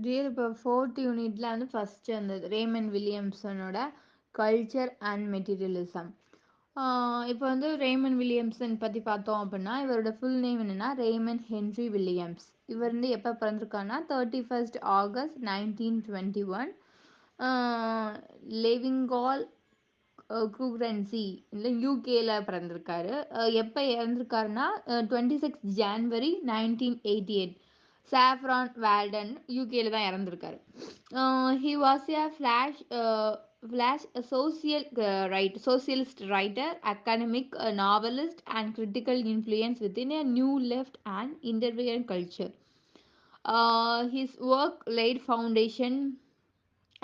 Dear இப்போ fourth யூனிட்ல வந்து ஃபர்ஸ்ட் அந்த ரேமன் வில்லியம்சனோட கல்ச்சர் அண்ட் மெட்டீரியலிசம். இப்போ வந்து ரேமன் வில்லியம்சன் பற்றி பார்த்தோம் அப்படின்னா இவரோட ஃபுல் நேம் என்னென்னா ரேமன் ஹென்ரி வில்லியம்ஸ். இவர் வந்து எப்போ பிறந்திருக்காருன்னா 31 ஆகஸ்ட் 1921 லிவிங்கால் குக்ரன்சி இல்லை யூகேல பிறந்திருக்காரு. எப்போ இறந்திருக்காருன்னா 26 ஜான்வரி 1988 சாஃப்ரான் வேல்டன் யூகேல தான் இறந்திருக்காரு. He was a flash socialist writer, academic novelist and critical influence within a new left and interview culture. His work laid foundation,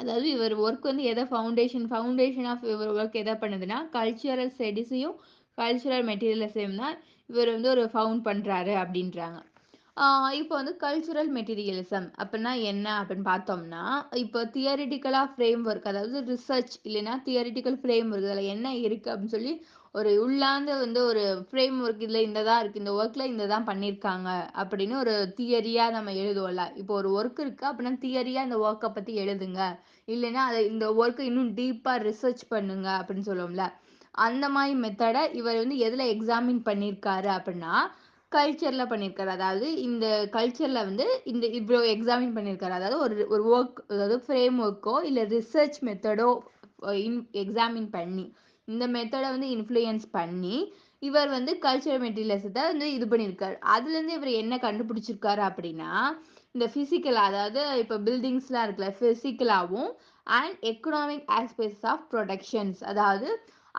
அதாவது இவர் ஒர்க் வந்து எதை ஃபவுண்டேஷன் ஆஃப் இவர் ஒர்க் எதை பண்ணுதுன்னா கல்ச்சுரல் ஸ்டடீஸையும் கல்ச்சுரல் மெட்டீரியல்ஸையும் தான் இவர் வந்து ஒரு ஃபவுண்ட் பண்ணுறாரு அப்படின்றாங்க. இப்போ வந்து கல்ச்சுரல் மெட்டீரியலிசம் அப்படின்னா என்ன அப்படின்னு பார்த்தோம்னா இப்போ தியரிட்டிக்கலாக ஃப்ரேம் ஒர்க், அதாவது ரிசர்ச் இல்லைன்னா தியரிட்டிக்கல் ஃப்ரேம் ஒர்க் அதில் என்ன இருக்குது அப்படின்னு சொல்லி ஒரு உள்ளாந்து வந்து ஒரு ஃப்ரேம் ஒர்க் இதில் இந்த தான் இருக்குது, இந்த ஒர்க்கில் இந்த தான் பண்ணியிருக்காங்க அப்படின்னு ஒரு தியரியாக நம்ம எழுதுவோம்ல. இப்போ ஒரு ஒர்க் இருக்குது அப்படின்னா தியரியாக இந்த ஒர்க்கை பற்றி எழுதுங்க, இல்லைன்னா அதை இந்த ஒர்க்கை இன்னும் டீப்பாக ரிசர்ச் பண்ணுங்க அப்படின்னு சொல்லுவோம்ல. அந்த மாதிரி மெத்தடை இவர் வந்து எதில் எக்ஸாமின் பண்ணியிருக்காரு அப்படின்னா கல்ச்சரில் பண்ணியிருக்காரு. அதாவது இந்த கல்ச்சரில் வந்து இந்த இவ்வளோ எக்ஸாமின் பண்ணியிருக்காரு. அதாவது ஒரு ஒரு ஒர்க், அதாவது ஃப்ரேம் ஒர்க்கோ இல்லை ரிசர்ச் மெத்தடோ எக்ஸாமின் பண்ணி இந்த மெத்தடை வந்து இன்ஃப்ளூயன்ஸ் பண்ணி இவர் வந்து கல்ச்சரல் மெட்டீரியல்ஸை வந்து இது பண்ணியிருக்காரு. அதுலேருந்து இவர் என்ன கண்டுபிடிச்சிருக்காரு அப்படின்னா இந்த ஃபிசிக்கல், அதாவது இப்போ பில்டிங்ஸ்லாம் இருக்குல்ல, ஃபிசிக்கலாகவும் and economic aspects of productions, அதாவது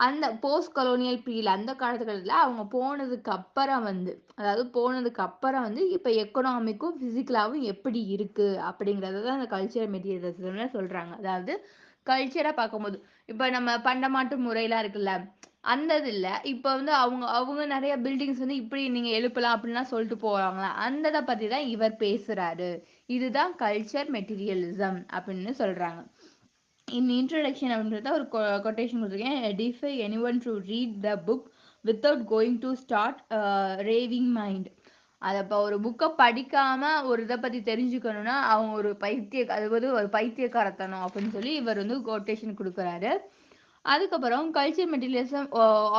அந்த போஸ்ட் கொலோனியல் பீரியட் அந்த காலத்துக்கட்டத்தில் அவங்க போனதுக்கு அப்புறம் வந்து, அதாவது போனதுக்கு அப்புறம் வந்து இப்போ எக்கனாமிக்கும் ஃபிசிக்கலாகவும் எப்படி இருக்குது அப்படிங்கிறத தான் அந்த கல்ச்சரல் மெட்டீரியல்ஸ்னு சொல்கிறாங்க. அதாவது கல்ச்சராக பார்க்கும்போது இப்போ நம்ம பண்டமாட்டு முறையெல்லாம் இருக்குல்ல, அந்த இது இல்லை. இப்போ வந்து அவங்க அவங்க நிறைய பில்டிங்ஸ் வந்து இப்படி நீங்கள் எழுப்பலாம் அப்படின்லாம் சொல்லிட்டு போவாங்களா, அந்த இதை பற்றி தான் இவர் பேசுகிறாரு. இதுதான் கல்ச்சர் மெட்டீரியலிசம் அப்படின்னு சொல்கிறாங்க. இன் இன்ட்ரடக்ஷன் அப்படின்றத ஒரு கொட்டேஷன் கொடுத்துருக்கேன். DeFi any one to read the book without going to start raving mind. அதை இப்போ ஒரு புக்கை படிக்காமல் ஒரு இதை பற்றி தெரிஞ்சுக்கணுன்னா அவங்க ஒரு அது வந்து ஒரு பைத்தியக்காரத்தனம் அப்படின்னு சொல்லி இவர் வந்து கொட்டேஷன் கொடுக்குறாரு. அதுக்கப்புறம் culture materialism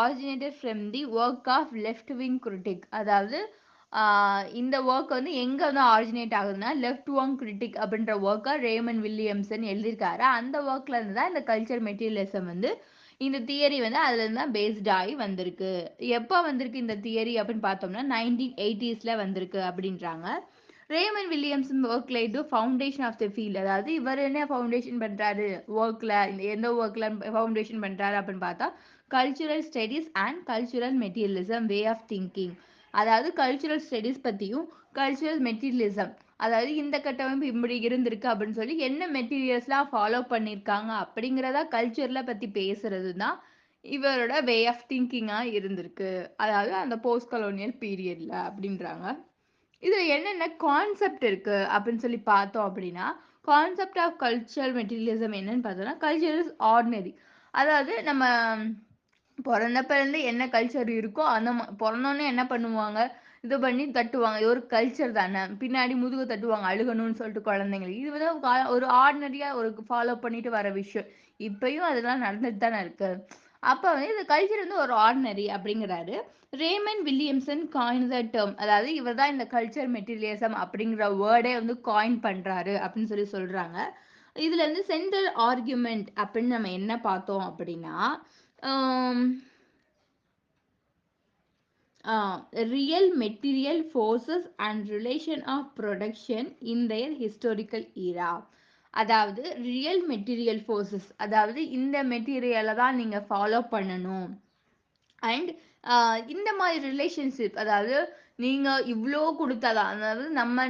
originated from the work of left wing critic. அதாவது இந்த ஒர்க் வந்து எங்கே வந்து ஆரிஜினேட் ஆகுதுன்னா லெஃப்ட் விங் கிரிட்டிக் அப்படின்ற ஒர்க்கை ரேமன் வில்லியம்சன் எழுதியிருக்காரு. அந்த ஒர்க்ல இருந்து தான் இந்த கல்ச்சர் மெட்டீரியலிசம் வந்து இந்த தியரி வந்து அதுலேருந்து தான் பேஸ்ட் ஆகி வந்திருக்கு. எப்போ வந்திருக்கு இந்த தியரி அப்படின்னு பார்த்தோம்னா 1980s வந்திருக்கு அப்படின்றாங்க. Raymond Williamson work laid foundation of the field, அதாவது இவர் என்ன ஃபவுண்டேஷன் பண்ணுறாரு ஒர்க்கில், இந்த எந்த ஒர்க்கில் ஃபவுண்டேஷன் பண்ணுறாரு அப்படின்னு பார்த்தா cultural studies and cultural materialism way of thinking. அதாவது கல்ச்சுரல் ஸ்டடீஸ் பற்றியும் கல்ச்சுரல் மெட்டீரியலிசம், அதாவது இந்த கட்டமைப்பு இப்படி இருந்திருக்கு அப்படின்னு சொல்லி என்ன மெட்டீரியல்ஸ்லாம் ஃபாலோ பண்ணியிருக்காங்க அப்படிங்கிறதா கல்ச்சரில் பற்றி பேசுறது தான் இவரோட வே ஆஃப் திங்கிங்காக இருந்திருக்கு, அதாவது அந்த போஸ்ட் கலோனியல் பீரியடில் அப்படின்றாங்க. இதில் என்னென்ன கான்செப்ட் இருக்குது அப்படின்னு சொல்லி பார்த்தோம் அப்படின்னா கான்செப்ட் ஆஃப் கல்ச்சரல் மெட்டீரியலிசம் என்னன்னு பார்த்தோம்னா கல்ச்சர் இஸ் ஆர்டினரி. அதாவது நம்ம பிறந்தப்பிலேருந்து என்ன கல்ச்சர் இருக்கோ அந்த பிறந்தோன்னே என்ன பண்ணுவாங்க, இது பண்ணி தட்டுவாங்க, இது ஒரு கல்ச்சர் தானே, பின்னாடி முதுகு தட்டுவாங்க அழுகணும்னு சொல்லிட்டு குழந்தைங்களுக்கு. இது வந்து ஒரு ஆர்டினரியாக ஒரு ஃபாலோ பண்ணிட்டு வர விஷயம். இப்பயும் அதெல்லாம் நடந்துட்டு தானே இருக்கு. அப்போ வந்து இந்த கல்ச்சர் வந்து ஒரு ஆர்டினரி அப்படிங்கிறாரு. Ramen Williamson coin the term, அதாவது இவர் தான் இந்த கல்ச்சர் மெட்டீரியலிசம் அப்படிங்கிற வேர்டே வந்து காயின் பண்ணுறாரு அப்படின்னு சொல்லி சொல்கிறாங்க. இதுல இருந்து சென்ட்ரல் ஆர்குமெண்ட் அப்படின்னு நம்ம என்ன பார்த்தோம் அப்படின்னா real material forces and relation of production in their historical era. அதாவது ரியல் மெட்டீரியல் ஃபோர்ஸஸ், அதாவது இந்த மெட்டீரியலை தான் நீங்கள் ஃபாலோ பண்ணணும். அண்ட் இந்த மாதிரி ரிலேஷன்ஷிப், அதாவது நீங்கள் இவ்வளோ கொடுத்தாதான், அதாவது நம்ம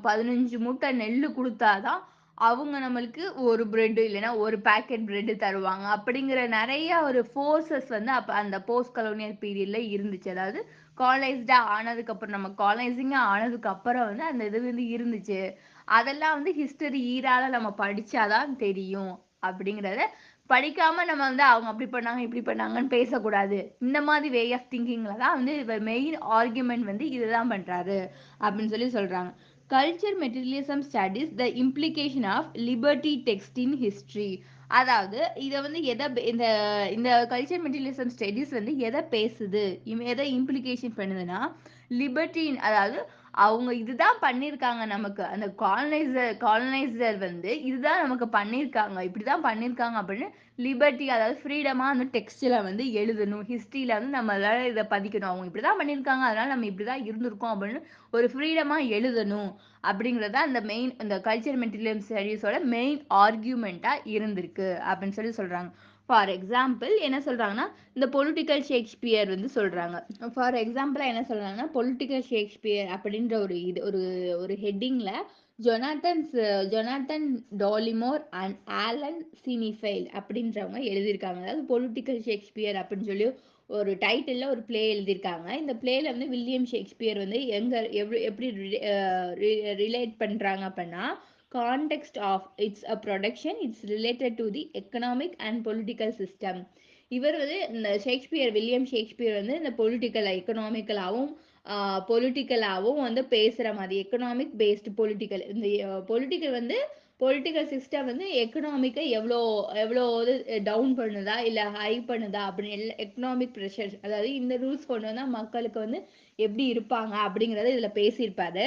15 மூட்டை நெல் கொடுத்தாதான் அவங்க நம்மளுக்கு ஒரு பிரெட் இல்லைன்னா ஒரு பேக்கெட் பிரெட் தருவாங்க அப்படிங்கிற நிறைய ஒரு ஃபோர்ஸஸ் வந்து அப்போ அந்த போஸ்ட் கலோனியல் பீரியடில் இருந்துச்சு. அதாவது காலேஜ்டாக ஆனதுக்கப்புறம், நம்ம காலேஜிங்காக ஆனதுக்கப்புறம் வந்து அந்த இது வந்து இருந்துச்சு. அதெல்லாம் வந்து ஹிஸ்டரி ஈரால நம்ம படித்தாதான் தெரியும் அப்படிங்கிறத, படிக்காமல் நம்ம வந்து அவங்க அப்படி பண்ணாங்க இப்படி பண்ணாங்கன்னு பேசக்கூடாது. இந்த மாதிரி வே ஆஃப் திங்கிங்கில் தான் வந்து மெயின் ஆர்குமெண்ட் வந்து இதுதான் பண்ணுறாரு அப்படின்னு சொல்லி சொல்கிறாங்க. Culture materialism studies the implication of liberty text in history. அதாவது இதை வந்து எதை இந்த இந்த கல்ச்சர் மெட்டீரியலிசம் ஸ்டடிஸ் வந்து எதை பேசுது, எதை இம்ப்ளிகேஷன் பண்ணுதுன்னா லிபர்ட்டின், அதாவது அவங்க இதுதான் பண்ணியிருக்காங்க நமக்கு, அந்த காலனைசர் வந்து இதுதான் நமக்கு பண்ணியிருக்காங்க, இப்படிதான் பண்ணியிருக்காங்க அப்படின்னு லிபர்ட்டி, அதாவது ஃப்ரீடமாக அந்த டெக்ஸ்டில் வந்து எழுதணும், ஹிஸ்ட்ரியில் வந்து நம்மளால இதை பதிக்கணும், அவங்க இப்படிதான் பண்ணியிருக்காங்க அதனால நம்ம இப்படிதான் இருந்திருக்கோம் அப்படின்னு ஒரு ஃப்ரீடமாக எழுதணும் அப்படிங்கிறத அந்த மெயின் இந்த கல்ச்சர் மெட்டீரியல் ஸ்டடீஸோட மெயின் ஆர்கியூமெண்ட்டாக இருந்திருக்கு அப்படின்னு சொல்கிறாங்க. ஃபார் எக்ஸாம்பிள் என்ன சொல்கிறாங்கன்னா இந்த பொலிட்டிக்கல் ஷேக்ஸ்பியர் வந்து சொல்கிறாங்க. ஃபார் எக்ஸாம்பிளாக என்ன சொல்கிறாங்கன்னா பொலிட்டிக்கல் ஷேக்ஸ்பியர் அப்படின்ற ஒரு இது ஒரு ஒரு ஹெட்டிங்கில் ஜொனாத்தன் டாலிமோர் அண்ட் ஆலன் சினிஃபைல் அப்படின்றவங்க எழுதியிருக்காங்க. அதாவது பொலிட்டிக்கல் ஷேக்ஸ்பியர் அப்படின்னு சொல்லி ஒரு டைட்டிலில் ஒரு பிளே எழுதியிருக்காங்க. இந்த பிளேயில் வந்து வில்லியம் ஷேக்ஸ்பியர் வந்து எப்படி ரிலேட் பண்ணுறாங்க அப்படின்னா context of its a production its related to the economic and political system. இவர் வந்து இந்த வில்லியம் ஷேக்ஸ்பியர் வந்து இந்த எக்கனாமிக்கலாகவும் பொலிட்டிக்கலாகவும் வந்து பேசுகிற மாதிரி, எக்கனாமிக் பேஸ்டு பொலிட்டிக்கல், இந்த பொலிட்டிக்கல் வந்து பொலிட்டிக்கல் சிஸ்டம் வந்து எக்கனாமிக்கை எவ்வளோ எவ்வளோ டவுன் பண்ணுதா இல்லை ஹை பண்ணுதா அப்படின்னு எக்கனாமிக் ப்ரெஷர், அதாவது இந்த ரூல்ஸ் கொண்டு வந்தால் மக்களுக்கு வந்து எப்படி இருப்பாங்க அப்படிங்கிறத இதில் பேசியிருப்பாரு.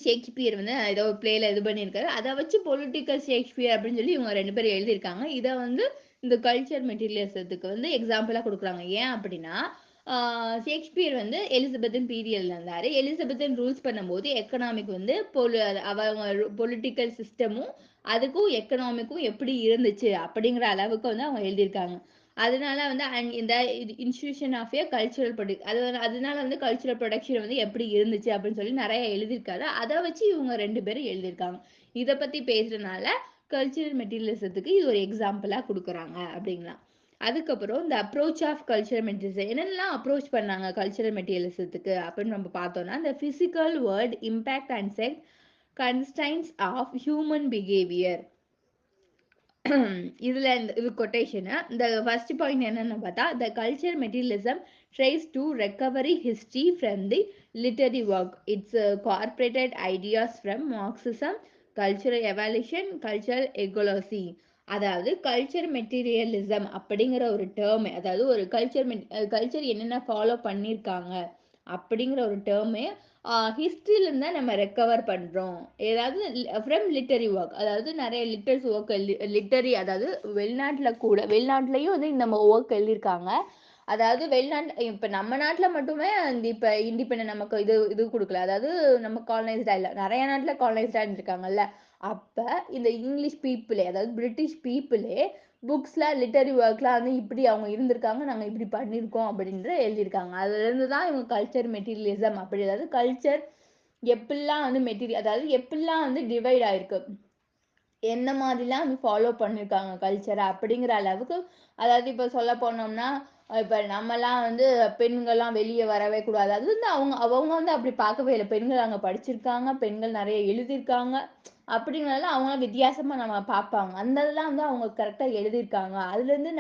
ஷேக்ஸ்பியர் வந்து ஏதோ ஒரு பிளேல இது பண்ணியிருக்காரு, அதை வச்சு பொலிட்டிக்கல் ஷேக்ஸ்பியர் அப்படின்னு சொல்லி இவங்க 2 பேரும் எழுதியிருக்காங்க. இதை வந்து இந்த கல்ச்சர் மெட்டீரியல்ஸத்துக்கு வந்து எக்ஸாம்பிளாக கொடுக்குறாங்க. ஏன் அப்படின்னா ஷேக்ஸ்பியர் வந்து எலிசபெத்தின் பீரியட்ல இருந்தாரு. எலிசபெத்தின் ரூல்ஸ் பண்ணும்போது எக்கனாமிக் வந்து அவங்க பொலிட்டிக்கல் சிஸ்டமும் அதுக்கும் எக்கனாமிக்கும் எப்படி இருந்துச்சு அப்படிங்கிற அளவுக்கு வந்து அவங்க எழுதியிருக்காங்க. அதனால வந்து இந்த institution of a cultural product அதனால வந்து கல்ச்சுரல் ப்ரொடக்ஷன் வந்து எப்படி இருந்துச்சு அப்படின்னு சொல்லி நிறைய எழுதியிருக்காரு. அதை வச்சு இவங்க 2 பேரும் எழுதியிருக்காங்க. இதை பற்றி பேசுறதுனால கல்ச்சுரல் மெட்டீரியலிசத்துக்கு இது ஒரு எக்ஸாம்பிளாக கொடுக்குறாங்க அப்படிங்களா. அதுக்கப்புறம் இந்த அப்ரோச் ஆஃப் கல்ச்சுரல் மெட்டீரியலிசம் என்னெல்லாம் அப்ரோச் பண்ணாங்க கல்ச்சுரல் மெட்டீரியலிசத்துக்கு அப்படின்னு நம்ம பார்த்தோம்னா இந்த physical world impact and set constraints of human behaviour. இதுல இது கொட்டேஷன். இந்த ஃபர்ஸ்ட் பாயிண்ட் என்னன்னு பார்த்தா the culture materialism tries to recovery history from the literary work. It's incorporated ideas from Marxism, cultural evolution, cultural ecology. அதாவது culture materialism அப்படிங்கிற ஒரு term, அதாவது ஒரு கல்ச்சர் என்னென்ன ஃபாலோ பண்ணியிருக்காங்க அப்படிங்கிற ஒரு டேர்மே ஹிஸ்ட்ரியிலேருந்து தான் நம்ம ரெக்கவர் பண்ணுறோம். ஏதாவது ஃப்ரம் லிட்டரி ஒர்க், அதாவது நிறைய லிட்டர்ஸ் ஒர்க் அதாவது வெளிநாட்டிலையும் வந்து இந்த ஒர்க் எழுதியிருக்காங்க. அதாவது வெளிநாட்டு இப்போ நம்ம நாட்டில் மட்டுமே இந்த இப்போ இண்டிபெண்ட் நமக்கு இது கொடுக்கல, அதாவது நம்ம காலனைஸ்டாக இல்லை, நிறைய நாட்டில் காலனைஸ்டாக இருந்திருக்காங்கல்ல. அப்போ இந்த இங்கிலீஷ் பீப்புளே, அதாவது பிரிட்டிஷ் பீப்புளே புக்ஸில் லிட்டரி ஒர்க்லாம் வந்து இப்படி அவங்க இருந்திருக்காங்க, நாங்கள் இப்படி பண்ணியிருக்கோம் அப்படின்ற எழுதியிருக்காங்க. அதுலேருந்து தான் இவங்க கல்ச்சர் மெட்டீரியலிசம் அப்படி, அதாவது கல்ச்சர் எப்படிலாம் வந்து அதாவது எப்படிலாம் வந்து டிவைட் ஆயிருக்கு, என்ன மாதிரிலாம் வந்து ஃபாலோ பண்ணியிருக்காங்க கல்ச்சரை அப்படிங்கிற அளவுக்கு. அதாவது இப்போ சொல்ல போனோம்னா இப்போ நம்மலாம் வந்து பெண்கள்லாம் வெளியே வரவே கூடாது, அது வந்து அவங்க வந்து அப்படி பார்க்கவே இல்லை. பெண்கள் அங்கே படிச்சிருக்காங்க, பெண்கள் நிறைய எழுதியிருக்காங்க அப்படிங்கிறதெல்லாம் அவங்களாம் வித்தியாசமாக நம்ம பார்ப்பாங்க. அந்த இதெல்லாம் வந்து அவங்க கரெக்டாக எழுதியிருக்காங்க. அதுலேருந்து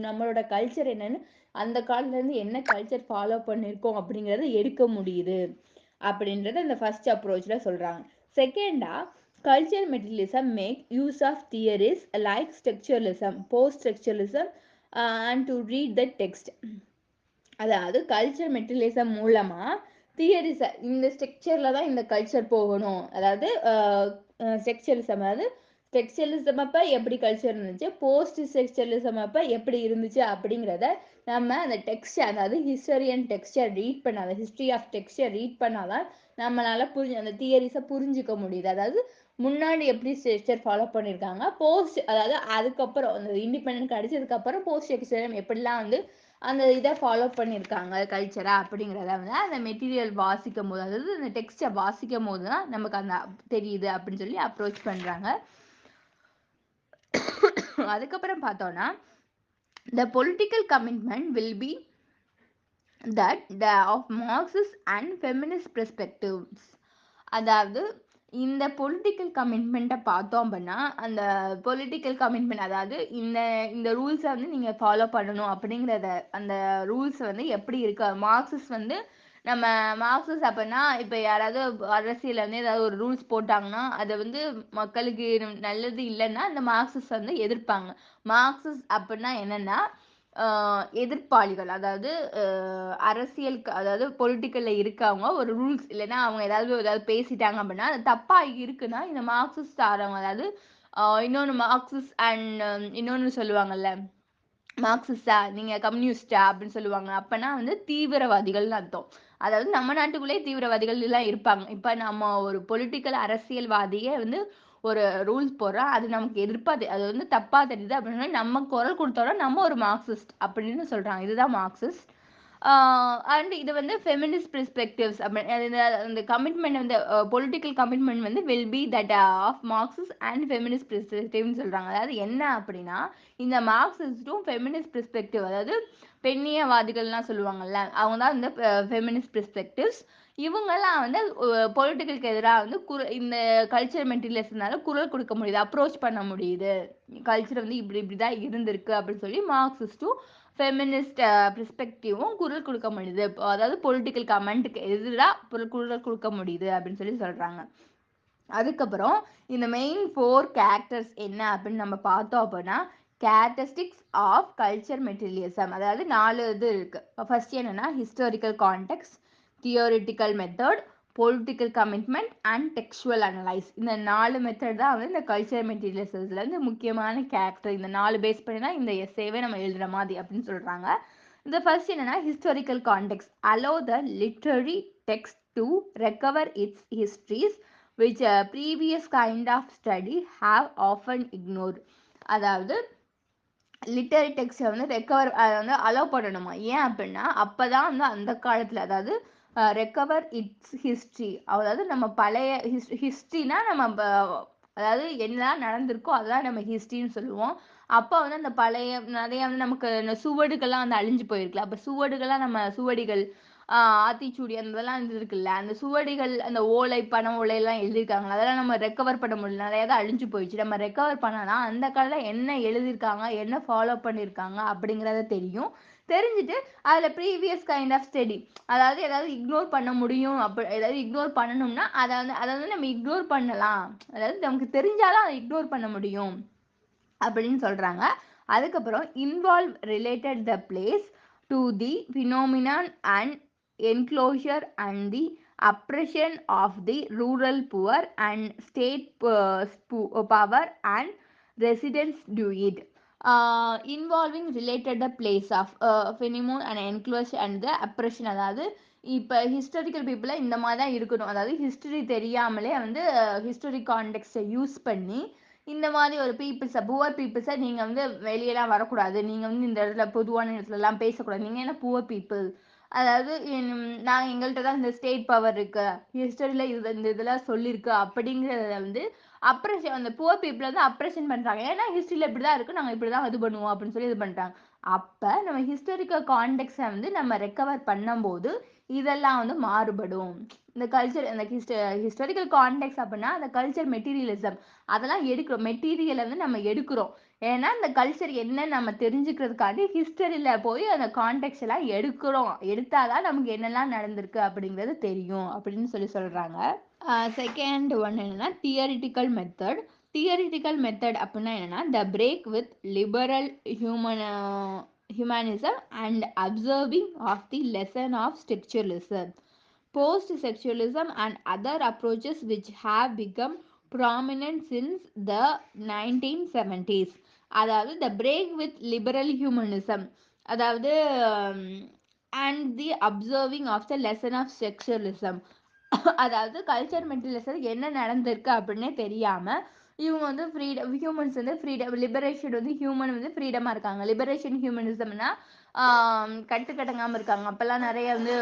நம்மளோட கல்ச்சர் என்னன்னு, அந்த காலத்துலேருந்து என்ன கல்ச்சர் ஃபாலோ பண்ணியிருக்கோம் அப்படிங்கிறத எடுக்க முடியுது அப்படின்றத இந்த ஃபர்ஸ்ட் அப்ரோச்சில் சொல்கிறாங்க. செகண்டா cultural materialism make use of theories like structuralism, post-structuralism, and to read the text. அதாவது கல்ச்சர் மெட்டீரியலிசம் மூலமா தியரிஸ், இந்த ஸ்ட்ரக்சர்ல தான் இந்த கல்ச்சர் போகணும், அதாவது ஸ்ட்ரக்சரலிசம், அதாவது ஸ்ட்ரக்சரலிசம் அப்போ எப்படி கல்ச்சர் இருந்துச்சு, போஸ்ட் ஸ்ட்ரக்சரலிசம் அப்போ எப்படி இருந்துச்சு அப்படிங்கிறத நம்ம அந்த டெக்ஸ்டை, அதாவது ஹிஸ்டரியன் டெக்ஸ்டை ரீட் பண்ணாதான், ஹிஸ்ட்ரி ஆஃப் டெக்ஸ்டை ரீட் பண்ணாதான் நம்மளால அந்த தியரிஸை புரிஞ்சுக்க முடியுது. அதாவது முன்னாடி எப்படி ஸ்ட்ரக்சர் ஃபாலோ பண்ணியிருக்காங்க, போஸ்ட் அதாவது அதுக்கப்புறம் அந்த இண்டிபெண்டன்ட் கிடைச்சதுக்கப்புறம் போஸ்ட் ஸ்ட்ரக்சர் எப்படிலாம் வந்து அந்த இதை ஃபாலோ பண்ணியிருக்காங்க கல்ச்சரா அப்படிங்கிறத வந்து அந்த மெட்டீரியல் வாசிக்கும் போது, அதாவது அந்த டெக்ஸ்டை வாசிக்கும் போது தான் நமக்கு அந்த தெரியுது அப்படின்னு சொல்லி அப்ரோச் பண்ணுறாங்க. அதுக்கப்புறம் பார்த்தோன்னா the political commitment will be that of Marxist and feminist perspectives. அதாவது இந்த பொலிட்டிக்கல் கமிட்மெண்ட்டை பார்த்தோம் அப்படின்னா அந்த பொலிட்டிக்கல் கமிட்மெண்ட், அதாவது இந்த இந்த ரூல்ஸை வந்து நீங்கள் ஃபாலோ பண்ணணும் அப்படிங்கிறத, அந்த ரூல்ஸ் வந்து எப்படி இருக்கு, மார்க்சிஸ்ட் வந்து நம்ம மார்க்சிஸ்ட் அப்படின்னா இப்போ யாராவது அரசியல் வந்து ஏதாவது ஒரு ரூல்ஸ் போட்டாங்கன்னா அதை வந்து மக்களுக்கு நல்லது இல்லைன்னா அந்த மார்க்சிஸ்ட் வந்து எதிர்ப்பாங்க. மார்க்சிஸ்ட் அப்படின்னா என்னன்னா எதிர்ப்பாளிகள், அதாவது அரசியலுக்கு, அதாவது பொலிட்டிக்கல்ல இருக்கவங்க ஒரு ரூல்ஸ் இல்லைன்னா அவங்க ஏதாவது பேசிட்டாங்க அப்படின்னா அது தப்பா இருக்குன்னா இந்த மார்க்சிஸ்ட் ஆறவங்க, அதாவது இன்னொன்று மார்க்சிஸ்ட் அண்ட் இன்னொன்று சொல்லுவாங்கல்ல மார்க்சிஸ்டா நீங்க கம்யூனிஸ்டா அப்படின்னு சொல்லுவாங்க. அப்பனா வந்து தீவிரவாதிகள்னு அர்த்தம். அதாவது நம்ம நாட்டுக்குள்ளே தீவிரவாதிகள் எல்லாம் இருப்பாங்க. இப்ப நம்ம ஒரு பொலிட்டிக்கல் அரசியல்வாதியே வந்து ஒரு ரூல்ஸ் போடுறா, அது நமக்கு எதிர்ப்பா அது வந்து தப்பா தெரியுது அப்படின்னா நம்ம குரல் கொடுத்தோம்னா நம்ம ஒரு மார்க்சிஸ்ட் அப்படின்னு சொல்றாங்க. இதுதான் மார்க்சிஸ்ட். அண்ட் இது வந்து ஃபெமினிஸ்ட் பெர்ஸ்பெக்டிவ்ஸ் அந்த கமிட்மெண்ட் வந்து பொலிட்டிக்கல் கமிட்மெண்ட் வந்து will be that of Marxist and feminist பெர்ஸ்பெக்டிவ்னு சொல்றாங்க. அதாவது என்ன அப்படின்னா இந்த மார்க்சிஸ்டும் ஃபெமினிஸ்ட் பெர்ஸ்பெக்டிவ், அதாவது பெண்ணியவாதிகள்லாம் சொல்லுவாங்கல்ல அவங்க தான் இந்த ஃபெமினிஸ்ட் பெர்ஸ்பெக்டிவ்ஸ். இவங்கெல்லாம் வந்து பொலிட்டிக்கலுக்கு எதிராக வந்து இந்த கல்ச்சர் மெட்டீரியல்ஸ்னால குரல் கொடுக்க முடியுது, அப்ரோச் பண்ண முடியுது. கல்ச்சர் வந்து இப்படி இப்படி தான் இருந்திருக்கு அப்படின்னு சொல்லி மார்க்சிஸ்டும் ஃபெமினிஸ்ட் பெர்ஸ்பெக்டிவும் குரல் கொடுக்க முடியுது. அதாவது பொலிட்டிக்கல் கமெண்ட்டுக்கு எதிராக குரல் கொடுக்க முடியுது அப்படின்னு சொல்லி சொல்றாங்க. அதுக்கப்புறம் இந்த மெயின் 4 கேரக்டர்ஸ் என்ன அப்படின்னு நம்ம பார்த்தோம் அப்படின்னா கேரக்டரிஸ்டிக்ஸ் ஆஃப் கல்ச்சர் மெட்டீரியலிசம், அதாவது 4 இது இருக்கு. ஃபர்ஸ்ட் என்னன்னா historical context, theoretical method, political commitment and textual analysis. இந்த 4 மெத்தட் தான் வந்து இந்த கல்ச்சர் மெட்டீரியல்ஸ்ல வந்து முக்கியமான கேரக்டர். இந்த 4 பேஸ் பண்ணி தான் இந்த எஸ்ஸேவே நம்ம எழுதுற மாதிரி அப்படின்னு சொல்றாங்க. இந்த ஃபர்ஸ்ட் என்னன்னா historical context allow the literary text to recover its histories which a previous kind of study have often ignored. அதாவது லிட்டரரி டெக்ஸ்ட்டை வந்து ரெக்கவர் வந்து அலோவ் பண்ணணுமா? ஏன் அப்படின்னா அப்பதான் வந்து அந்த காலத்தில், அதாவது ரெக்கவர் இட்ஸ் ஹிஸ்ட்ரி, அதாவது நம்ம பழைய ஹிஸ்ட்ரினா நம்ம அதாவது என்னெல்லாம் நடந்திருக்கோ அதெல்லாம் நம்ம ஹிஸ்ட்ரின்னு சொல்லுவோம். அப்போ வந்து அந்த பழைய நிறைய வந்து நமக்கு இந்த சுவடுகள்லாம் வந்து அழிஞ்சு போயிருக்குல்ல, அப்போ சுவடுகள்லாம் நம்ம சுவடிகள் ஆத்திச்சூடி அந்த இதெல்லாம் இருக்குல்ல, அந்த சுவடிகள் அந்த ஓலை பனை ஓலையெல்லாம் எழுதியிருக்காங்களா அதெல்லாம் நம்ம ரெக்கவர் பண்ண முடியல, நிறைய தான் அழிஞ்சு போயிடுச்சு. நம்ம ரெக்கவர் பண்ணனா அந்த காலத்தில் என்ன எழுதியிருக்காங்க என்ன ஃபாலோ பண்ணியிருக்காங்க அப்படிங்கிறத தெரியும். தெரிஞ்சுட்டு அதில் ப்ரீவியஸ் கைண்ட் ஆஃப் ஸ்டடி, அதாவது ஏதாவது இக்னோர் பண்ண முடியும், அப்படி ஏதாவது இக்னோர் பண்ணணும்னா அதை வந்து நம்ம இக்னோர் பண்ணலாம், அதாவது நமக்கு தெரிஞ்சாலும் அதை இக்னோர் பண்ண முடியும் அப்படின்னு சொல்றாங்க. அதுக்கப்புறம் involve related the place to the phenomenon and enclosure and the oppression of the rural poor and state power and residents do it. Involving related the place of phenomenon and enclosure and the oppression, அதாவது இப்போ historical பீப்புளை இந்த மாதிரி தான் இருக்கணும், அதாவது history தெரியாமலே வந்து ஹிஸ்டரி கான்டெக்ட்டை யூஸ் பண்ணி இந்த மாதிரி ஒரு பீப்புள்ஸை புவர் பீப்புள்ஸை நீங்கள் வந்து வெளியெல்லாம் வரக்கூடாது, நீங்கள் வந்து இந்த இடத்துல பொதுவான இடத்துலலாம் பேசக்கூடாது, நீங்கள் என்ன புவர் பீப்புள், அதாவது நாங்கள் எங்கள்கிட்ட தான் இந்த ஸ்டேட் பவர் இருக்கு, ஹிஸ்டரியில் இந்த இதெல்லாம் சொல்லியிருக்கு அப்படிங்கிறத வந்து அப்ரெஷன், அந்த புவர் பீப்புளை வந்து அப்ரெஷன் பண்ணுறாங்க. ஏன்னா ஹிஸ்ட்ரியில் இப்படி தான் இருக்குது, நாங்கள் இப்படி தான் இது பண்ணுவோம் அப்படின்னு சொல்லி இது பண்ணுறாங்க. அப்போ நம்ம ஹிஸ்டாரிக்கல் கான்டெக்ட்டை வந்து நம்ம ரெக்கவர் பண்ணும்போது இதெல்லாம் வந்து மாறுபடும். இந்த கல்ச்சர் இந்த ஹிஸ்டாரிக்கல் கான்டெக்ட் அப்படின்னா அந்த கல்ச்சர் மெட்டீரியலிசம் அதெல்லாம் எடுக்கிறோம், மெட்டீரியலை வந்து நம்ம எடுக்கிறோம். ஏன்னா இந்த கல்ச்சர் என்ன நம்ம தெரிஞ்சுக்கிறதுக்காண்டி ஹிஸ்டரியில் போய் அந்த கான்டெக்ட் எல்லாம் எடுக்கிறோம், எடுத்தாதான் நமக்கு என்னெல்லாம் நடந்திருக்கு அப்படிங்கிறது தெரியும் அப்படின்னு சொல்லி சொல்கிறாங்க. செகண்ட் ஒன் என்னன்னா தியரிட்டிக்கல் மெத்தட். தியரிட்டிக்கல் மெத்தட் அப்படின்னா என்னன்னா the break with liberal humanism and observing of the lesson of structuralism, post-structuralism and other approaches which have become prominent since the 1970s. அதாவது the break with liberal humanism, அதாவது and the observing of the lesson of structuralism, அதாவது culture மெட்டீரியல்ஸில் என்ன நடந்திருக்கு அப்படின்னே தெரியாமல் இவங்க வந்து freedom, humans வந்து ஃப்ரீடம், லிபரேஷன் வந்து ஹியூமன் வந்து ஃப்ரீடமாக இருக்காங்க. லிபரேஷன் ஹியூமனிசம்னா கட்டுக்கடங்காமல் இருக்காங்க. அப்போல்லாம் நிறைய வந்து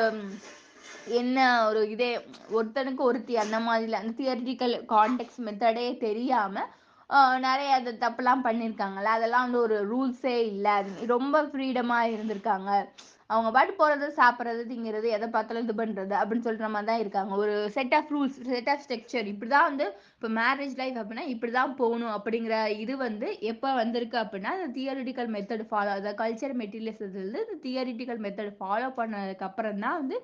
என்ன ஒரு இதே ஒருத்தனுக்கு ஒருத்தி அந்த மாதிரில அந்த தியரிட்டிக்கல் கான்டெக்ட் மெத்தடே தெரியாமல் நிறைய அது தப்புலாம் பண்ணியிருக்காங்கல்ல, அதெல்லாம் வந்து ஒரு ரூல்ஸே இல்லை, ரொம்ப ஃப்ரீடமாக இருந்திருக்காங்க. அவங்க பாட்டு போகிறது சாப்பிட்றது திங்கிறது எதை பார்த்தாலும் இது பண்ணுறது அப்படின்னு சொல்கிற மாதிரி தான் இருக்காங்க. ஒரு set of rules, set of structure, இப்படி தான் வந்து இப்போ மேரேஜ் லைஃப் அப்படின்னா இப்படி தான் போகணும் அப்படிங்கிற இது வந்து எப்போ வந்திருக்கு அப்படின்னா இந்த தியரிட்டிக்கல் மெத்தட் ஃபாலோ, அந்த கல்ச்சர் மெட்டீரியல்ஸ் இந்த தியரிட்டிக்கல் மெத்தட் ஃபாலோ பண்ணதுக்கு அப்புறம் தான் வந்து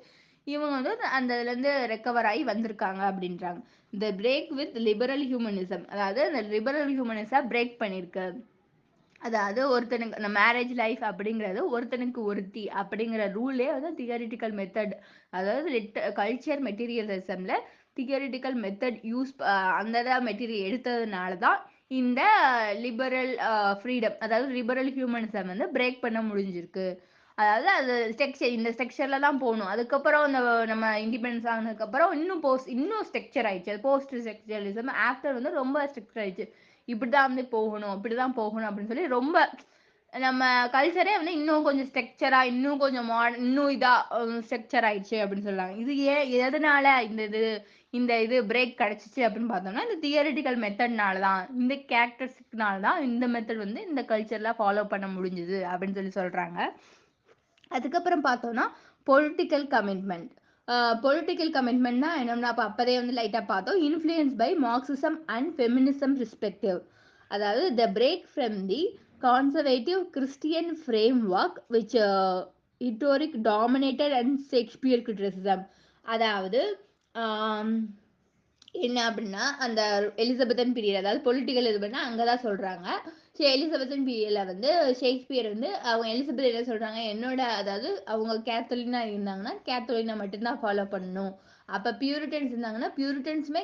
இவங்க வந்து அந்த இதுலேருந்து ரெக்கவர் ஆகி வந்திருக்காங்க அப்படின்றாங்க. த பிரேக் வித் லிபரல் ஹியூமனிசம், அதாவது அந்த லிபரல் ஹியூமனிசம் பிரேக் பண்ணியிருக்கு. அதாவது ஒருத்தனுக்கு இந்த மேரேஜ் லைஃப் அப்படிங்கிறது ஒருத்தனுக்கு ஒருத்தி அப்படிங்கிற ரூலே வந்து தியரிட்டிக்கல் மெத்தட், அதாவது கல்ச்சர் மெட்டீரியலிசம்ல தியரிட்டிக்கல் மெத்தட் யூஸ் அந்த மெட்டீரியல் எடுத்ததுனால தான் இந்த லிபரல் ஃப்ரீடம், அதாவது லிபரல் ஹியூமனிசம் வந்து பிரேக் பண்ண முடிஞ்சிருக்கு. அதாவது அது ஸ்ட்ரக்சர் இந்த ஸ்ட்ரக்சர்ல தான் போகணும். அதுக்கப்புறம் அந்த நம்ம இண்டிபெண்டன்ஸ் ஆனதுக்கப்புறம் இன்னும் ஸ்ட்ரக்சர் ஆயிடுச்சு. அது போஸ்ட் ஸ்ட்ரக்சரலிசம் ஆஃப்டர் வந்து ரொம்ப ஸ்ட்ரக்சர் ஆயிடுச்சு. இப்படிதான் வந்து போகணும், இப்படிதான் போகணும் அப்படின்னு சொல்லி ரொம்ப நம்ம கல்ச்சரே வந்து இன்னும் கொஞ்சம் ஸ்ட்ரக்சரா, இன்னும் கொஞ்சம் மாடர்ன், இன்னும் இதா ஸ்ட்ரக்சர் ஆயிடுச்சு அப்படின்னு சொல்றாங்க. இது ஏன், எதனால இந்த இது பிரேக் கிடைச்சிச்சு அப்படின்னு பார்த்தோம்னா, இந்த தியரிட்டிக்கல் மெத்தட்னால தான், இந்த கேரக்டரிஸ்டிக்னால தான் இந்த மெத்தட் வந்து இந்த கல்ச்சர்ல ஃபாலோ பண்ண முடிஞ்சுது அப்படின்னு சொல்லி சொல்றாங்க. அதுக்கப்புறம் பார்த்தோம்னா பொலிட்டிக்கல் கமிட்மெண்ட். பொலிட்டிக்கல் கமிட்மெண்ட்னா என்னன்னா, அப்போதே வந்து லைட்டாக பார்த்தோம். Influence by Marxism and feminism perspective, அதாவது the break from the conservative Christian framework which historic dominated and Shakespeare criticism. அதாவது என்ன அப்படின்னா, அந்த எலிசபெத்தன் பீரியட், அதாவது பொலிட்டிக்கல் இது பண்ணால் அங்கே தான் சொல்கிறாங்க. சரி, எலிசபெத்தன் பீரியடில் வந்து ஷேக்ஸ்பியர் வந்து அவங்க எலிசபெத் என்ன சொல்கிறாங்க, என்னோட அதாவது அவங்க கேத்தலினா இருந்தாங்கன்னா கேத்தலினா மட்டும்தான் ஃபாலோ பண்ணணும், அப்போ பியூரிட்டன்ஸ் இருந்தாங்கன்னா பியூரிட்டன்ஸுமே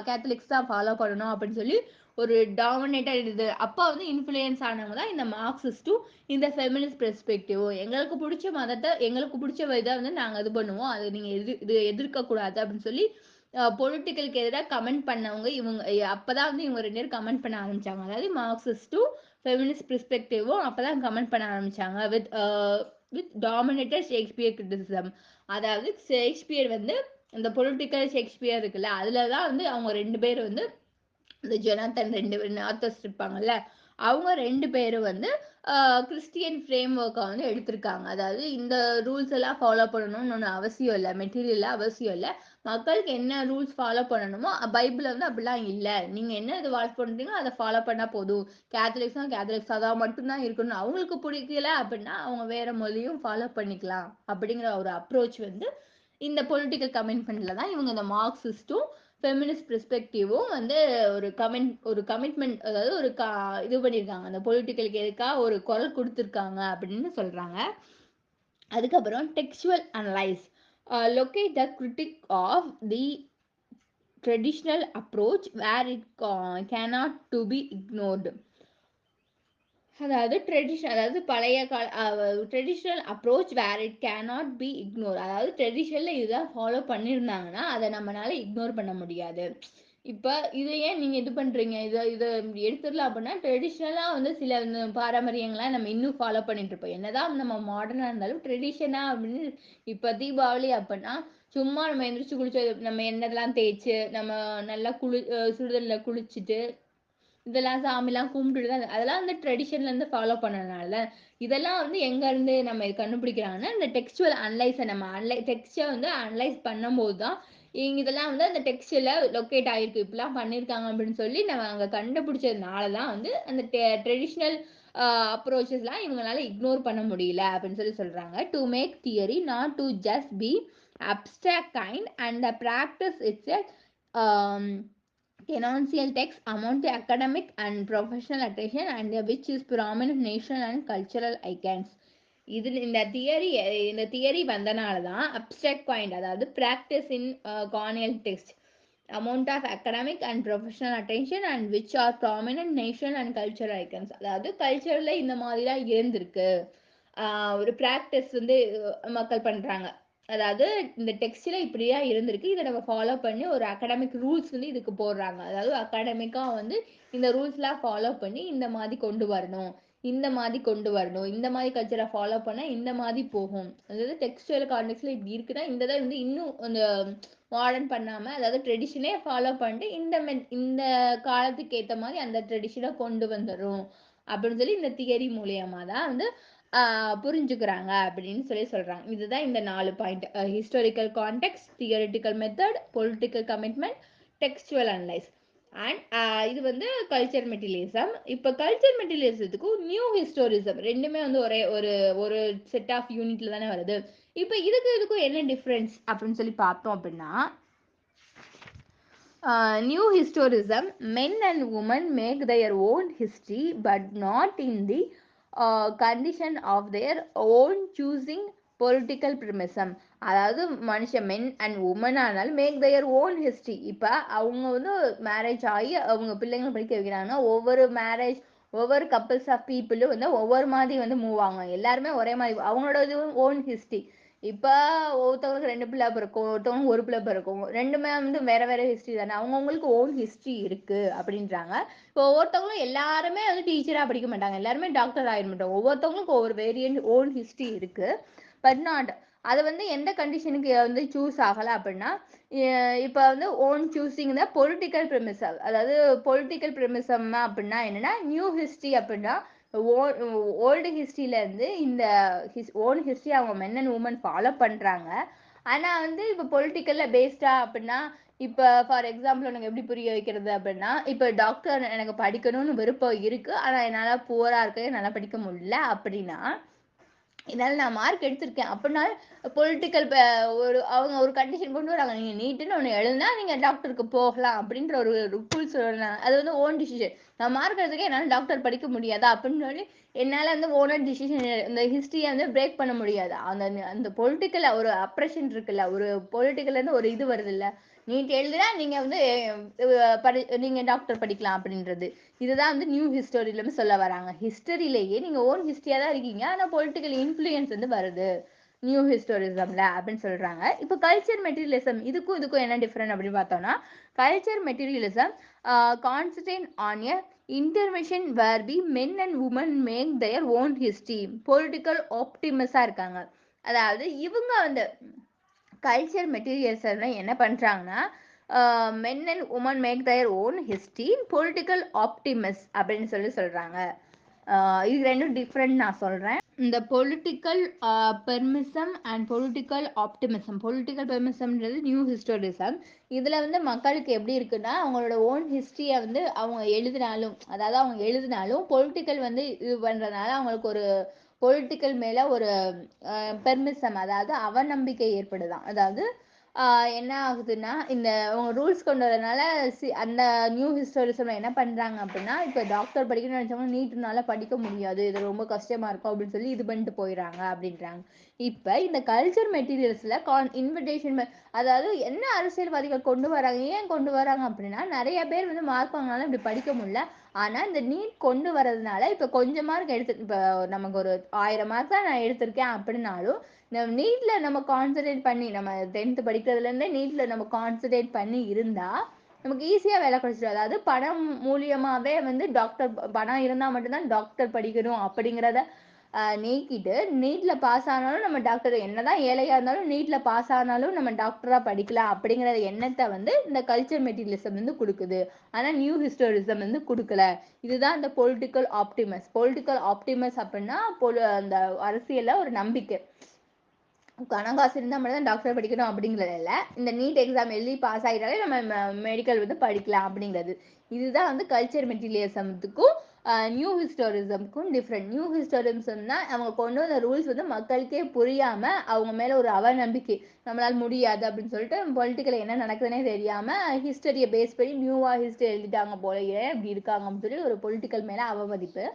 கேத்தலிக்ஸ் தான் ஃபாலோ பண்ணணும் அப்படின்னு சொல்லி ஒரு டாமினேட்டட் இது. அப்போ வந்து இன்ஃப்ளூயன்ஸ் ஆனவங்க தான் இந்த மார்க்சிஸ்ட்டும் இந்த ஃபெமினிஸ்ட் பெர்ஸ்பெக்டிவும். எங்களுக்கு பிடிச்ச மதத்தை, எங்களுக்கு பிடிச்ச இதை வந்து நாங்கள் இது பண்ணுவோம், அது நீங்கள் இது எதிர்க்கக்கூடாது அப்படின்னு சொல்லி பொலிட்டிக்கலுக்கு எதிராக கமெண்ட் பண்ணவங்க இவங்க. அப்போதான் வந்து இவங்க 2 பேரும் கமெண்ட் பண்ண ஆரம்பிச்சாங்க. அதாவது மார்க்சிஸ்ட்டும் ஃபெமினிஸ்ட் பெர்ஸ்பெக்டிவும் அப்போதான் கமெண்ட் பண்ண ஆரம்பிச்சாங்க வித் டாமினேட்டட் ஷேக்ஸ்பியர் கிரிட்டிசிசம். அதாவது ஷேக்ஸ்பியர் வந்து இந்த பொலிட்டிக்கல் ஷேக்ஸ்பியர் இருக்குல்ல, அதில் தான் வந்து அவங்க 2 பேர் வந்து இந்த ஜொனாத்தன் 2 ஆத்தர்ஸ் இருப்பாங்கல்ல, அவங்க 2 பேரும் வந்து கிறிஸ்டியன் ஃப்ரேம் ஒர்க்கை வந்து எடுத்திருக்காங்க. அதாவது இந்த ரூல்ஸ் எல்லாம் ஃபாலோ பண்ணணும்னு ஒன்று அவசியம் இல்லை, மெட்டீரியலாக அவசியம் இல்லை, மக்களுக்கு என்ன ரூல்ஸ் ஃபாலோ பண்ணணுமோ பைபிளில் வந்து அப்படிலாம் இல்லை, நீங்கள் என்ன இது ஃபாலோ பண்ணுறீங்களோ அதை ஃபாலோ பண்ணால் போதும், கேத்தலிக்ஸ் அதாக மட்டும்தான் இருக்கணும், அவங்களுக்கு பிடிக்கல அப்படின்னா அவங்க வேற மொழியும் ஃபாலோ பண்ணிக்கலாம் அப்படிங்கிற ஒரு அப்ரோச் வந்து இந்த பொலிட்டிக்கல் கமிட்மெண்ட்ல தான் இவங்க இந்த மார்க்சிஸ்ட்டும் ஃபெமினிஸ்ட் பெர்ஸ்பெக்டிவும் வந்து ஒரு கமிட்மெண்ட், அதாவது இது பண்ணியிருக்காங்க, அந்த பொலிட்டிக்கலுக்கு எதுக்காக ஒரு குரல் கொடுத்துருக்காங்க அப்படின்னு சொல்றாங்க. அதுக்கப்புறம் textual analysis, locate the critic of the traditional approach where it cannot to be ignored. அதாவது அதாவது பழைய traditional approach where it cannot be ignore, அதாவது ட்ரெடிஷனில் இதுதான் ஃபாலோ பண்ணியிருந்தாங்கன்னா அதை நம்மளால இக்னோர் பண்ண முடியாது. இப்போ இதை ஏன் நீங்கள் இது பண்ணுறீங்க, இதை எடுத்துடலாம் அப்படின்னா, ட்ரெடிஷ்னலாக வந்து சில பாரம்பரியங்களாம் நம்ம இன்னும் ஃபாலோ பண்ணிட்டு இருப்போம், என்னதான் நம்ம மாடர்னாக இருந்தாலும் ட்ரெடிஷனாக அப்படின்னு. இப்போ தீபாவளி அப்படின்னா சும்மா நம்ம எந்திரிச்சு குளிச்சு நம்ம எண்ணெய்லாம் தேய்ச்சி நம்ம நல்லா சுடுதலில் குளிச்சுட்டு இதெல்லாம் சாமிலாம் கும்பிட்டுட்டு தான், அதெல்லாம் வந்து ட்ரெடிஷன்லேருந்து ஃபாலோ பண்ணனால இதெல்லாம் வந்து எங்கேருந்து நம்ம கண்டுபிடிக்கிறாங்கன்னா, இந்த டெக்ஸ்டுவல் அனலைஸை நம்ம டெக்ஸ்டை வந்து அனலைஸ் பண்ணும்போது தான் இதெல்லாம் வந்து அந்த டெக்ஸ்டில் லொக்கேட் ஆகிருக்கு, இப்படிலாம் பண்ணியிருக்காங்க அப்படின்னு சொல்லி நம்ம அங்கே கண்டுபிடிச்சதுனால தான் வந்து அந்த ட்ரெடிஷ்னல் அப்ரோச்சஸ்லாம் இவங்களால இக்னோர் பண்ண முடியல அப்படின்னு சொல்லி சொல்கிறாங்க. To make theory not to just be abstract kind and the practice its canonical text among the academic and professional attention and which is prominent national and cultural icons. இந்த theory வந்தனால தான் abstract point, அதாவது practice in canonical text amount of academic and professional attention and which are prominent national and cultural icons. அதாவது கல்ச்சரில் இந்த மாதிரிலாம் இருந்திருக்கு, ஒரு ப்ராக்டிஸ் வந்து மக்கள் பண்ணுறாங்க, அதாவது இந்த டெக்ஸ்டில் இப்படியா இருந்திருக்கு, இதை நம்ம ஃபாலோ பண்ணி ஒரு அகடமிக் ரூல்ஸ் வந்து இதுக்கு போடுறாங்க, அதாவது அகாடமிக்காக வந்து இந்த ரூல்ஸ்லாம் ஃபாலோ பண்ணி இந்த மாதிரி கொண்டு வரணும், இந்த மாதிரி கல்ச்சரை ஃபாலோ பண்ணால் இந்த மாதிரி போகும், அதாவது டெக்ஸ்டுவல் கான்டெக்ஸ்டில் இப்படி இருக்குன்னா இந்த தான் வந்து இன்னும் அந்த மாடர்ன் பண்ணாமல், அதாவது ட்ரெடிஷனே ஃபாலோ பண்ணிட்டு இந்த காலத்துக்கு ஏற்ற மாதிரி அந்த ட்ரெடிஷனை கொண்டு வந்துடும் அப்படின்னு சொல்லி இந்த தியரி மூலியமாக தான் வந்து புரிஞ்சுக்கிறாங்க அப்படின்னு சொல்லி சொல்கிறாங்க. இதுதான் இந்த 4 point: historical context, theoretical method, political commitment, textual analysis and இது வந்து கல்ச்சர் மெட்டீரியலிசம். இப்போ கல்ச்சர் மெட்டீரியலிசத்துக்கும் நியூ ஹிஸ்டோரிசம் ரெண்டுமே வந்து ஒரே ஒரு செட் ஆஃப் யூனிட்ல தானே வருது. இப்போ இதுக்கும் என்ன டிஃப்ரென்ஸ் அப்படின்னு சொல்லி பார்த்தோம் அப்படின்னா, new ஹிஸ்டோரிசம், men and women make their own history but not in the condition of their own choosing political premism. அதாவது மனுஷன் மென் அண்ட் உமன் ஆனாலும் மேக் their own history. இப்போ அவங்க வந்து மேரேஜ் ஆகி அவங்க பிள்ளைங்களை படிக்க வைக்கிறாங்கன்னா ஒவ்வொரு கப்பிள்ஸ் ஆஃப் பீப்புளும் வந்து ஒவ்வொரு மாதிரி வந்து மூவ் ஆகும். எல்லாருமே ஒரே மாதிரி அவங்களோட இது ஓன் ஹிஸ்ட்ரி. இப்போ ஒருத்தவங்களுக்கு 2 பிள்ளை பிறக்கும், ஒருத்தவங்களுக்கு 1 பிள்ளை பிறக்கும். 2மே வந்து வேற வேற ஹிஸ்ட்ரி தானே. அவங்கவுங்களுக்கு ஓன் ஹிஸ்ட்ரி இருக்கு அப்படின்றாங்க. இப்போ ஒவ்வொருத்தவங்களும் எல்லாருமே வந்து டீச்சரா படிக்க மாட்டாங்க, எல்லாருமே டாக்டர் ஆயிட மாட்டாங்க. ஒவ்வொருத்தவங்களுக்கும் ஒவ்வொரு வேரியன்ட் ஓன் ஹிஸ்ட்ரி இருக்கு. பட் நாட் அது வந்து எந்த கண்டிஷனுக்கு வந்து சூஸ் ஆகலை அப்படின்னா, இப்போ வந்து ஓன் சூஸிங் தான் பொலிட்டிக்கல் ப்ரிமிசம். அதாவது பொலிட்டிக்கல் ப்ரிமிசம் அப்படின்னா என்னன்னா, நியூ ஹிஸ்ட்ரி அப்படின்னா ஓல்டு ஹிஸ்ட்ரியிலேருந்து இந்த ஓன் ஹிஸ்ட்ரி அவங்க மென் அண்ட் உமன் ஃபாலோ பண்ணுறாங்க. ஆனால் வந்து இப்போ பொலிட்டிக்கலில் பேஸ்டா அப்படின்னா, இப்போ ஃபார் எக்ஸாம்பிள் உனக்கு எப்படி புரிய வைக்கிறது அப்படின்னா, இப்போ டாக்டர் எனக்கு படிக்கணும்னு விருப்பம் இருக்குது, ஆனால் என்னால் புவராக இருக்க என்னால் படிக்க முடியல அப்படின்னா, இதனால் நான் மார்க் எடுத்திருக்கேன் அப்படின்னா பொலிட்டிக்கல் அவங்க ஒரு கண்டிஷன் கொண்டு வராங்க. நீங்கள் நீட்டுன்னு ஒன்று எழுதுனா நீங்கள் டாக்டருக்கு போகலாம் அப்படின்ற ஒரு ரூல்ஸ் சொல்கிறாங்க. அது வந்து ஓன் டிசிஷன். நான் மார்க் எடுத்துக்கேன், என்னால் டாக்டர் படிக்க முடியாதா அப்படின்னு சொல்லி என்னால் வந்து ஓனர் டிசிஷன் இந்த ஹிஸ்ட்ரியை வந்து பிரேக் பண்ண முடியாது. அந்த அந்த பொலிட்டிக்கல் ஒரு அப்ரெஷன் இருக்குல்ல, ஒரு பொலிட்டிக்கல்லேருந்து ஒரு இது வருது இல்லை, நீட் எழுதுனா நீங்கள் வந்து நீங்கள் டாக்டர் படிக்கலாம் அப்படின்றது. இதுதான் வந்து நியூ ஹிஸ்டோரியிலும் சொல்ல வராங்க. ஹிஸ்டரியிலேயே நீங்கள் ஓன் ஹிஸ்டரியாக தான் இருக்கீங்க, ஆனால் பொலிட்டிக்கல் இன்ஃப்ளூயன்ஸ் வந்து வருது நியூ ஹிஸ்டோரிசம்ல அப்படின்னு சொல்றாங்க. இப்போ கல்ச்சர் மெட்டீரியலிசம் இதுக்கும் என்ன டிஃப்ரெண்ட் அப்படின்னு பார்த்தோம்னா, culture materialism concentrate on a intervention where be men and woman make their own history. Political ஆப்டிமஸாக இருக்காங்க. அதாவது இவங்க வந்து கல்ச்சர் மெட்டீரியல்ஸ் என்ன பண்ணுறாங்கன்னா, men and woman make their own history, political optimism அப்படின்னு சொல்கிறாங்க. இது ரெண்டும் டிஃப்ரெண்ட் நான் சொல்கிறேன். இந்த political pessimism and political optimism. Political பெர்மிசம்ன்றது நியூ ஹிஸ்டோரிசம். இதில் வந்து மக்களுக்கு எப்படி இருக்குன்னா, அவங்களோட ஓன் ஹிஸ்ட்ரியை வந்து அவங்க எழுதினாலும் பொலிட்டிக்கல் வந்து இது பண்ணுறதுனால அவங்களுக்கு ஒரு பொலிட்டிக்கல் மேலே ஒரு பெர்மிசம், அதாவது அவநம்பிக்கை ஏற்படுதான். அதாவது என்ன ஆகுதுன்னா, இந்த ரூல்ஸ் கொண்டு வரதுனால அந்த நியூ ஹிஸ்டோரிசம் என்ன பண்ணுறாங்க அப்படின்னா, இப்போ டாக்டர் படிக்கணும்னு நினச்சவங்க நீட்டுனால படிக்க முடியாது, இது ரொம்ப கஷ்டமாக இருக்கும் அப்படின்னு சொல்லி இது பண்ணிட்டு போயிடறாங்க அப்படின்றாங்க. இப்போ இந்த கல்ச்சர் மெட்டீரியல்ஸில் இன்விடேஷன், அதாவது என்ன அரசியல்வாதிகள் கொண்டு வராங்க, ஏன் கொண்டு வராங்க அப்படின்னா, நிறைய பேர் வந்து மார்க் வாங்கினாலும் இப்படி படிக்க முடியல. ஆனால் இந்த நீட் கொண்டு வரதுனால இப்போ கொஞ்சம் மார்க் இப்போ நமக்கு ஒரு 1000 மார்க் தான் நான் எடுத்திருக்கேன் அப்படின்னாலும், நம்ம நீட்டில் நம்ம கான்சன்ட்ரேட் பண்ணி நம்ம 10th படிக்கிறதுலேருந்தே நீட்டில் நம்ம கான்சன்ட்ரேட் பண்ணி இருந்தால் நமக்கு ஈஸியாக வேலை கிடைச்சிடும். அதாவது பணம் மூலியமாகவே வந்து பணம் இருந்தால் மட்டும்தான் டாக்டர் படிக்கணும் அப்படிங்கிறத நீக்கிட்டு, நீட்டில் பாஸ் ஆனாலும் நம்ம டாக்டர், என்னதான் ஏழையாக இருந்தாலும் நீட்டில் பாஸ் ஆனாலும் நம்ம டாக்டராக படிக்கலாம் அப்படிங்கிற எண்ணத்தை வந்து இந்த கல்ச்சர் மெட்டீரியலிசம் வந்து கொடுக்குது. ஆனால் நியூ ஹிஸ்டோரிசம் வந்து கொடுக்கல. இதுதான் இந்த பொலிட்டிக்கல் ஆப்டிமஸ் அப்படின்னா அந்த அரசியலில் ஒரு நம்பிக்கை. கணக்காசு இருந்தால் மட்டும் தான் டாக்டர் படிக்கணும் அப்படிங்கிறது இல்லை, இந்த நீட் எக்ஸாம் எழுதி பாஸ் ஆகிட்டாலே நம்ம மெடிக்கல் வந்து படிக்கலாம் அப்படிங்கிறது. இதுதான் வந்து கல்ச்சர் மெட்டீரியலிசத்துக்கும் நியூ ஹிஸ்டோரிசம்க்கும் டிஃப்ரெண்ட். நியூ ஹிஸ்டோரிசம்னா அவங்க கொண்டு வந்த ரூல்ஸ் வந்து மக்களுக்கே புரியாமல் அவங்க மேலே ஒரு அவநம்பிக்கை, நம்மளால் முடியாது அப்படின்னு சொல்லிட்டு பொலிட்டிக்கல் என்ன நடக்குதுன்னே தெரியாமல் ஹிஸ்டரியை பேஸ் பண்ணி நியூவாக ஹிஸ்டரி எழுதிட்டாங்க போல, ஏன் இப்படி இருக்காங்க அப்படின்னு சொல்லி ஒரு பொலிட்டிக்கல் மேலே அவமதிப்பு.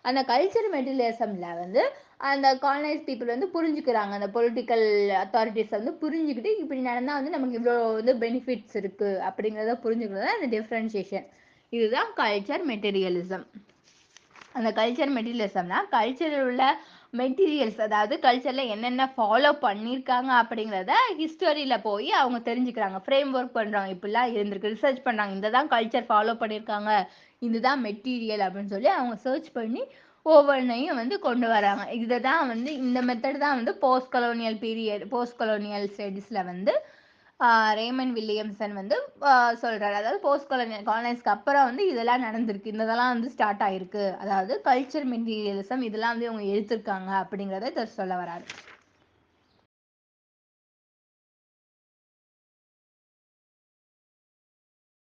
அந்த கல்ச்சர் மெட்டீரியலிசம்ல வந்து அந்த காலனைஸ் பீப்புள் வந்து புரிஞ்சுக்கிறாங்க, அந்த பொலிட்டிக்கல் அத்தாரிட்டிஸ் வந்து புரிஞ்சுக்கிட்டு இப்படி நடந்தால் வந்து நமக்கு இவ்வளோ வந்து பெனிஃபிட்ஸ் இருக்குது அப்படிங்கிறத புரிஞ்சுக்கிறது தான் அந்த டிஃப்ரென்ஷியேஷன். இதுதான் கல்ச்சர் மெட்டீரியலிசம். அந்த கல்ச்சர் மெட்டீரியலிசம்னா கல்ச்சரில் உள்ள மெட்டீரியல்ஸ், அதாவது கல்ச்சரில் என்னென்ன ஃபாலோ பண்ணியிருக்காங்க அப்படிங்கிறத ஹிஸ்டரியில் போய் அவங்க தெரிஞ்சுக்கிறாங்க, ஃப்ரேம் ஒர்க் பண்ணுறாங்க, இப்படிலாம் இருந்திருக்கு, ரிசர்ச் பண்ணுறாங்க, இந்த தான் கல்ச்சர் ஃபாலோ பண்ணியிருக்காங்க, இதுதான் மெட்டீரியல் அப்படின்னு சொல்லி அவங்க சர்ச் பண்ணி ஒவ்வொன்றையும் வந்து கொண்டு வராங்க. இதை தான் வந்து இந்த மெத்தட் தான் வந்து போஸ்ட் கலோனியல் ஸ்டடீஸில் வந்து ரேமன் வில்லியம்சன் வந்து சொல்கிறார். அதாவது போஸ்ட் காலனைஸ்க்கு அப்புறம் வந்து இதெல்லாம் நடந்திருக்கு, இதெல்லாம் வந்து ஸ்டார்ட் ஆகிருக்கு, அதாவது கல்ச்சர் மெட்டீரியலிசம் இதெல்லாம் வந்து இவங்க எடுத்திருக்காங்க அப்படிங்கிறத சொல்ல வராரு.